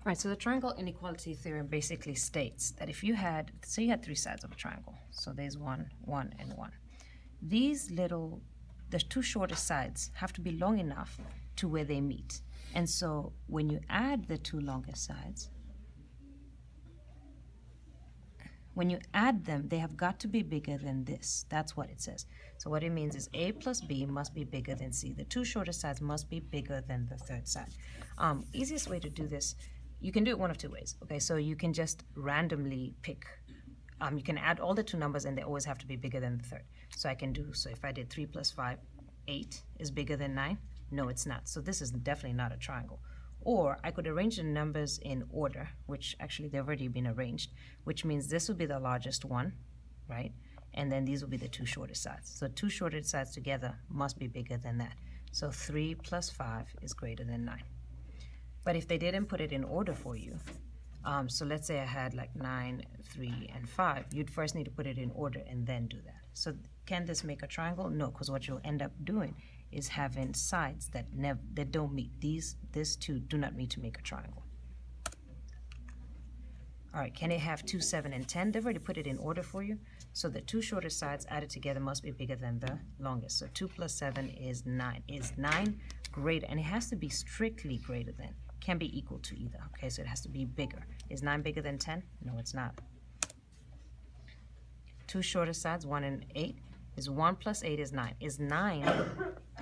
All right, so the triangle inequality theorem basically states that if you had, so you had three sides of a triangle. So there's 1, 1, and 1. These little, the two shortest sides have to be long enough to where they meet. And so when you add the two longest sides, when you add them, they have got to be bigger than this. That's what it says. So what it means is A plus B must be bigger than C. The two shortest sides must be bigger than the third side. Easiest way to do this, you can do it one of two ways. Okay, so you can just randomly pick. You can add all the two numbers and they always have to be bigger than the third. So I can do, so if I did 3 plus 5, 8 is bigger than 9. No, it's not. So this is definitely not a triangle. Or I could arrange the numbers in order, which actually they've already been arranged, which means this will be the largest one, right? And then these will be the two shortest sides. So two shortest sides together must be bigger than that. So 3 plus 5 is greater than 9. But if they didn't put it in order for you, so let's say I had like 9, 3, and 5, you'd first need to put it in order and then do that. So can this make a triangle? No, because what you'll end up doing is having sides that don't meet. These two do not meet to make a triangle. All right, can it have 2, 7, and 10? They've already put it in order for you. So the two shortest sides added together must be bigger than the longest. So 2 plus 7 is 9. Is 9 greater? And it has to be strictly greater than. Can't be equal to either. Okay, so it has to be bigger. Is 9 bigger than 10? No, it's not. Two shortest sides, 1 and 8, is 1 plus 8 is 9. Is 9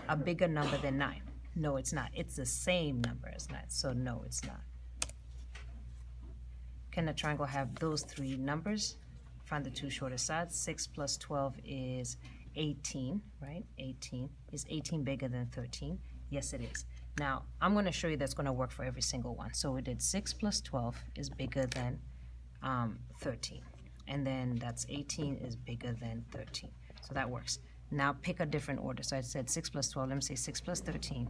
a bigger number than 9? No, it's not. It's the same number as 9, so no, it's not. Can the triangle have those three numbers? Find the two shortest sides. 6 plus 12 is 18, right? 18. Is 18 bigger than 13? Yes, it is. Now, I'm going to show you that's going to work for every single one. So we did 6 plus 12 is bigger than 13. And then that's 18 is bigger than 13. So that works. Now pick a different order. So I said 6 plus 12. Let me say 6 plus 13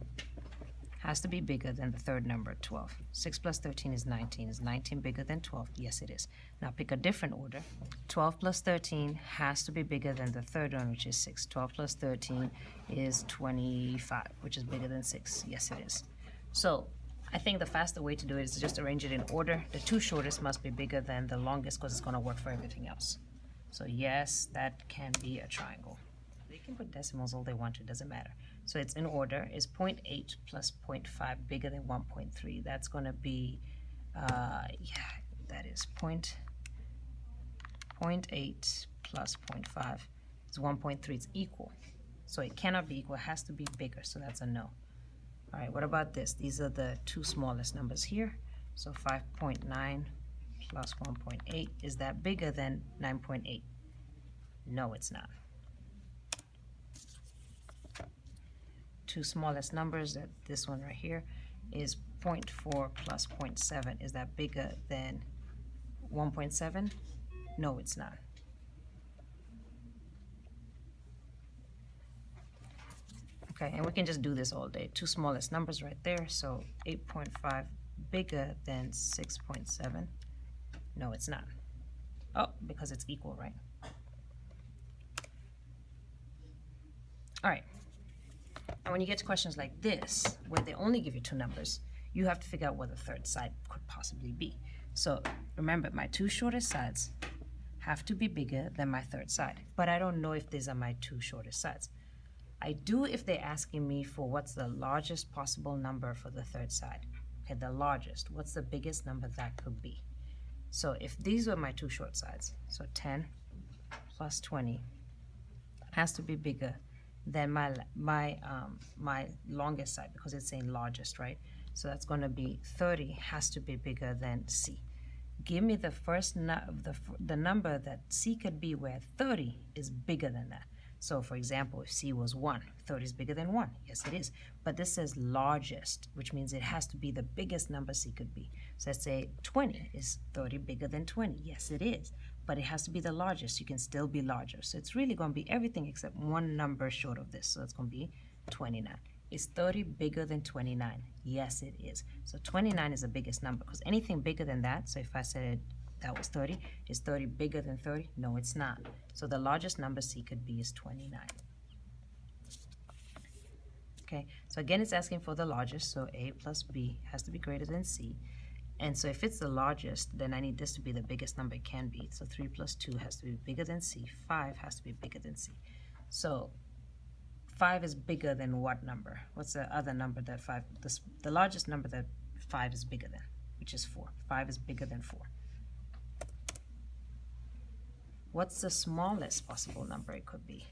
has to be bigger than the third number, 12. 6 plus 13 is 19. Is 19 bigger than 12? Yes, it is. Now pick a different order. 12 plus 13 has to be bigger than the third one, which is 6. 12 plus 13 is 25, which is bigger than 6. Yes, it is. So I think the faster way to do it is to just arrange it in order. The two shortest must be bigger than the longest because it's going to work for everything else. So yes, that can be a triangle. They can put decimals all they want to, doesn't matter. So it's in order. Is 0.8 plus 0.5 bigger than 1.3? That's going to be, yeah, that is 0.8 plus 0.5 is 1.3. It's equal. So it cannot be equal. It has to be bigger. So that's a no. All right, what about this? These are the two smallest numbers here. So 5.9 plus 1.8. Is that bigger than 9.8? No, it's not. Two smallest numbers, that this one right here is 0.4 plus 0.7. Is that bigger than 1.7? No, it's not. Okay, and we can just do this all day. Two smallest numbers right there, so 8.5 bigger than 6.7. No, it's not. Oh, because it's equal, right? All right. And when you get to questions like this, where they only give you two numbers, you have to figure out what the third side could possibly be. So remember, my two shortest sides have to be bigger than my third side. But I don't know if these are my two shortest sides. I do if they're asking me for what's the largest possible number for the third side. Okay, the largest. What's the biggest number that could be? So if these were my two short sides, so 10 plus 20 has to be bigger than my longest side, because it's saying largest, right? So that's going to be 30 has to be bigger than C. Give me the first the number that C could be where 30 is bigger than that. So for example, if C was 1, 30 is bigger than 1. Yes, it is. But this says largest, which means it has to be the biggest number C could be. So let's say 20. Is 30 bigger than 20? Yes, it is. But it has to be the largest. You can still be larger. So it's really going to be everything except one number short of this. So it's going to be 29. Is 30 bigger than 29? Yes, it is. So 29 is the biggest number, because anything bigger than that, so if I said that was 30, is 30 bigger than 30? No, it's not. So the largest number C could be is 29. Okay, so again, it's asking for the largest, so A plus B has to be greater than C. And so if it's the largest, then I need this to be the biggest number it can be. So 3 plus 2 has to be bigger than C. 5 has to be bigger than C. So 5 is bigger than what number? What's the other number that 5, the largest number that 5 is bigger than, which is 4. 5 is bigger than 4. What's the smallest possible number it could be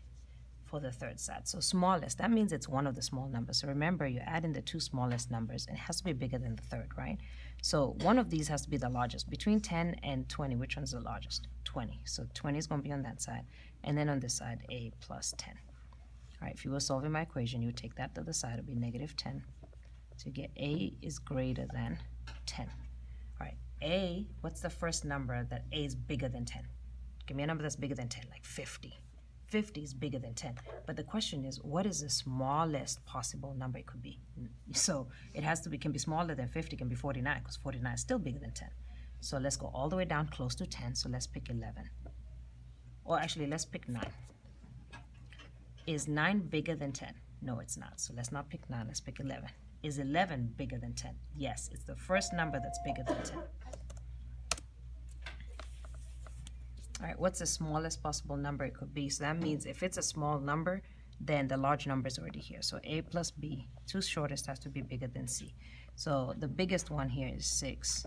for the third side? So smallest, that means it's one of the small numbers. So remember, you add in the two smallest numbers, and it has to be bigger than the third, right? So one of these has to be the largest. Between 10 and 20, which one's the largest? 20. So 20 is going to be on that side. And then on this side, a plus 10. All right, if you were solving my equation, you would take that to the side. It would be negative 10. So you get a is greater than 10. All right, a, what's the first number that a is bigger than 10? Give me a number that's bigger than 10, like 50. 50 is bigger than 10. But the question is, what is the smallest possible number it could be? So it has to be, can be smaller than 50, can be 49, because 49 is still bigger than 10. So let's go all the way down close to 10. So let's pick 11. Or actually, let's pick 9. Is 9 bigger than 10? No, it's not. So let's not pick 9. Let's pick 11. Is 11 bigger than 10? Yes, it's the first number that's bigger than 10. All right, what's the smallest possible number it could be? So that means if it's a small number, then the large number is already here. So a plus b, two shortest has to be bigger than c. So the biggest one here is 6,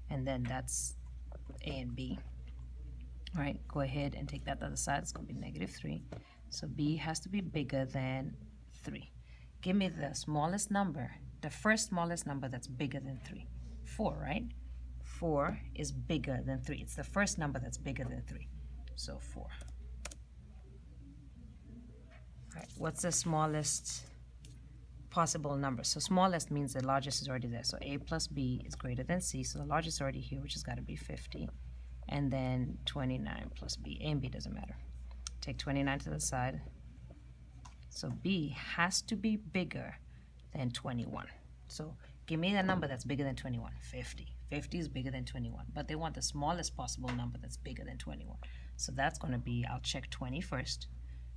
and then that's a and b. All right, go ahead and take that to the side. It's going to be negative 3. So b has to be bigger than 3. Give me the smallest number, the first smallest number that's bigger than 3. 4, right? 4 is bigger than 3. It's the first number that's bigger than 3. So 4. All right, what's the smallest possible number? So smallest means the largest is already there. So a plus b is greater than c. So the largest is already here, which has got to be 50. And then 29 plus b. A and b doesn't matter. Take 29 to the side. So b has to be bigger than 21. So give me the number that's bigger than 21. 50. 50 is bigger than 21. But they want the smallest possible number that's bigger than 21. So that's going to be, I'll check 20 first.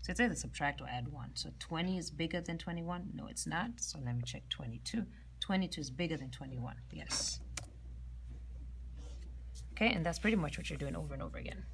So it's either subtract or add 1. So 20 is bigger than 21? No, it's not. So let me check 22. 22 is bigger than 21. Yes. Okay, and that's pretty much what you're doing over and over again.